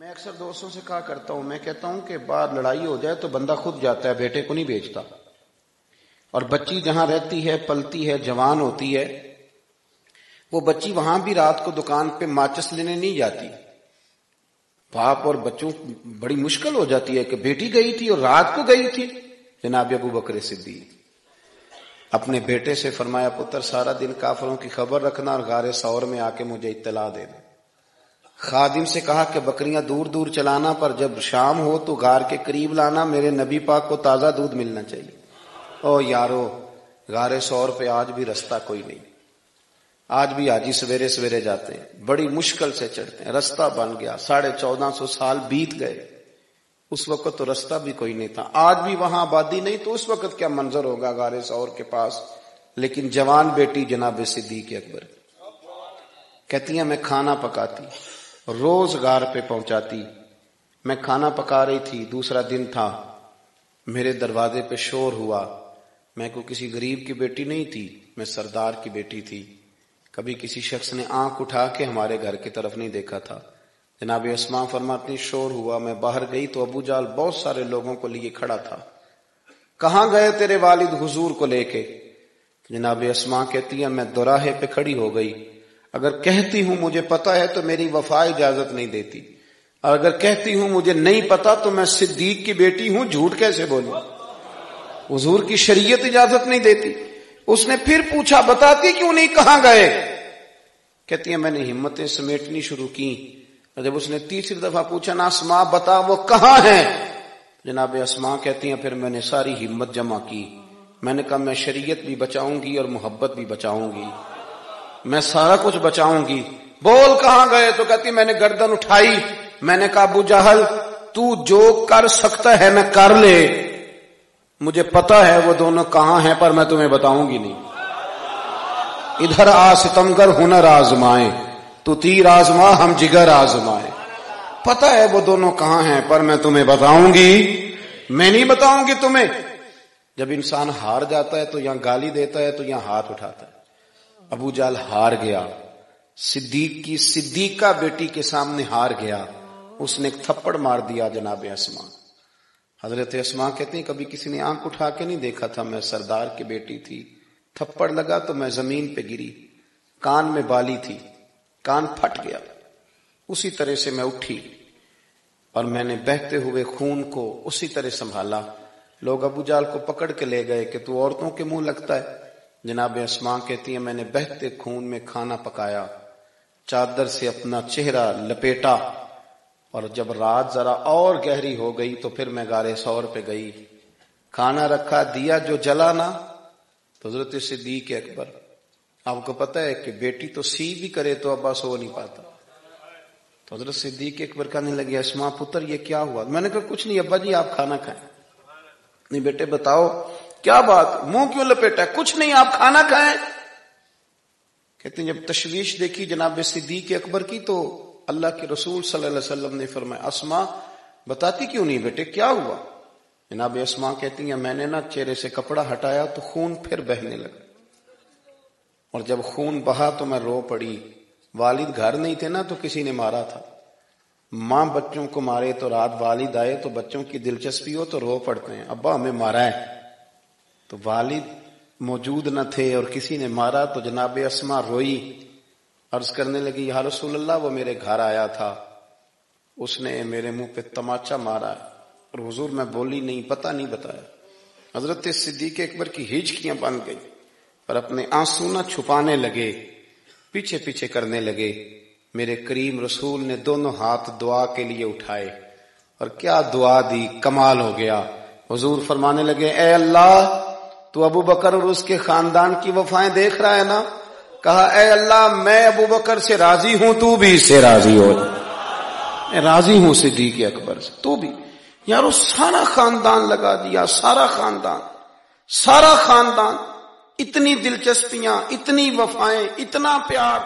میں اکثر دوستوں سے کہا کرتا ہوں، میں کہتا ہوں کہ باہر لڑائی ہو جائے تو بندہ خود جاتا ہے، بیٹے کو نہیں بھیجتا. اور بچی جہاں رہتی ہے، پلتی ہے، جوان ہوتی ہے، وہ بچی وہاں بھی رات کو دکان پہ ماچس لینے نہیں جاتی. باپ اور بچوں بڑی مشکل ہو جاتی ہے کہ بیٹی گئی تھی اور رات کو گئی تھی. جناب ابو بکر صدیق اپنے بیٹے سے فرمایا، پتر سارا دن کافروں کی خبر رکھنا اور غار ثور میں آ کے مجھے اطلاع دینا. خادم سے کہا کہ بکریاں دور دور چلانا، پر جب شام ہو تو غار کے قریب لانا، میرے نبی پاک کو تازہ دودھ ملنا چاہیے. او یارو، غار ثور پہ آج بھی رستہ کوئی نہیں. آج بھی حاجی سویرے سویرے جاتے ہیں، بڑی مشکل سے چڑھتے ہیں. رستہ بن گیا، 1450 سال بیت گئے. اس وقت تو رستہ بھی کوئی نہیں تھا. آج بھی وہاں آبادی نہیں تو اس وقت کیا منظر ہوگا غار ثور کے پاس. لیکن جوان بیٹی جناب صدیق اکبر کہتی ہیں، میں کھانا پکاتی، روز غار پہ پہنچاتی. میں کھانا پکا رہی تھی، دوسرا دن تھا، میرے دروازے پہ شور ہوا. میں کوئی کسی غریب کی بیٹی نہیں تھی، میں سردار کی بیٹی تھی. کبھی کسی شخص نے آنکھ اٹھا کے ہمارے گھر کی طرف نہیں دیکھا تھا. جناب اسماء فرماتی، شور ہوا، میں باہر گئی تو ابو جال بہت سارے لوگوں کو لیے کھڑا تھا. کہاں گئے تیرے والد حضور کو لے کے؟ جناب اسماء کہتی ہے، میں دوراہے پہ کھڑی ہو گئی. اگر کہتی ہوں مجھے پتا ہے تو میری وفا اجازت نہیں دیتی، اور اگر کہتی ہوں مجھے نہیں پتا تو میں صدیق کی بیٹی ہوں، جھوٹ کیسے بولوں؟ حضور کی شریعت اجازت نہیں دیتی. اس نے پھر پوچھا، بتاتی کیوں نہیں، کہاں گئے؟ کہتی ہیں، میں نے ہمتیں سمیٹنی شروع کی. اور جب اس نے تیسری دفعہ پوچھا، نا اسماء بتا وہ کہاں ہیں؟ جناب اسماء کہتی ہیں، پھر میں نے ساری ہمت جمع کی. میں نے کہا، میں شریعت بھی بچاؤں گی اور محبت بھی بچاؤں گی، میں سارا کچھ بچاؤں گی. بول کہاں گئے؟ تو کہتی میں نے گردن اٹھائی. میں نے کہا، ابو جہل تو جو کر سکتا ہے میں کر لے، مجھے پتا ہے وہ دونوں کہاں ہیں، پر میں تمہیں بتاؤں گی نہیں. ادھر آ ستمگر ہنر آزمائے، تو تیر آزما ہم جگر آزمائے. پتا ہے وہ دونوں کہاں ہیں، پر میں تمہیں بتاؤں گی، میں نہیں بتاؤں گی تمہیں. جب انسان ہار جاتا ہے تو یہاں گالی دیتا ہے تو یہاں ہاتھ اٹھاتا ہے. ابو جال ہار گیا، صدیق کی صدیقہ بیٹی کے سامنے ہار گیا. اس نے ایک تھپڑ مار دیا جناب اسماء. حضرت اسماء کہتے ہیں، کبھی کسی نے آنکھ اٹھا کے نہیں دیکھا تھا، میں سردار کی بیٹی تھی. تھپڑ لگا تو میں زمین پہ گری، کان میں بالی تھی، کان پھٹ گیا. اسی طرح سے میں اٹھی اور میں نے بہتے ہوئے خون کو اسی طرح سنبھالا. لوگ ابو جال کو پکڑ کے لے گئے کہ تو عورتوں کے منہ لگتا ہے. جناب اسماء کہتی ہیں، میں نے بہتے خون میں کھانا پکایا، چادر سے اپنا چہرہ لپیٹا، اور جب رات ذرا اور گہری ہو گئی تو پھر میں غار ثور پہ گئی. کھانا رکھا، دیا جو جلا نہ تو حضرت صدیق اکبر، آپ کو پتہ ہے کہ بیٹی تو سی بھی کرے تو ابا سو نہیں پاتا. تو حضرت صدیق اکبر کہنے لگے، اسماء پتر یہ کیا ہوا؟ میں نے کہا، کچھ نہیں ابا جی، آپ کھانا کھائیں. نہیں بیٹے بتاؤ کیا بات، منہ کیوں لپیٹا ہے؟ کچھ نہیں، آپ کھانا کھائیں. کہتے ہیں جب تشویش دیکھی جناب صدیق اکبر کی تو اللہ کے رسول صلی اللہ علیہ وسلم نے فرمایا، اسماء بتاتی کیوں نہیں بیٹے، کیا ہوا؟ جناب اسماء کہتی ہیں، میں نے نا چہرے سے کپڑا ہٹایا تو خون پھر بہنے لگا، اور جب خون بہا تو میں رو پڑی. والد گھر نہیں تھے نا تو کسی نے مارا تھا. ماں بچوں کو مارے تو رات والد آئے تو بچوں کی دلچسپی ہو تو رو پڑتے ہیں، ابا ہمیں مارا ہے. تو والد موجود نہ تھے اور کسی نے مارا تو جناب اسماء روئی، عرض کرنے لگی، یا رسول اللہ وہ میرے گھر آیا تھا، اس نے میرے منہ پہ تماچا مارا، اور حضور میں بولی نہیں، پتہ نہیں بتایا. حضرت صدیق اکبر کی ہچکیاں بن گئی اور اپنے آنسو نہ چھپانے لگے، پیچھے پیچھے کرنے لگے. میرے کریم رسول نے دونوں ہاتھ دعا کے لیے اٹھائے اور کیا دعا دی، کمال ہو گیا. حضور فرمانے لگے، اے اللہ تو ابو بکر اور اس کے خاندان کی وفائیں دیکھ رہا ہے نا؟ کہا، اے اللہ میں ابو بکر سے راضی ہوں، تو بھی اس سے راضی ہو. میں راضی ہوں صدیق اکبر سے، تو بھی. یارو سارا خاندان لگا دیا، سارا خاندان، اتنی دلچسپیاں، اتنی وفائیں، اتنا پیار.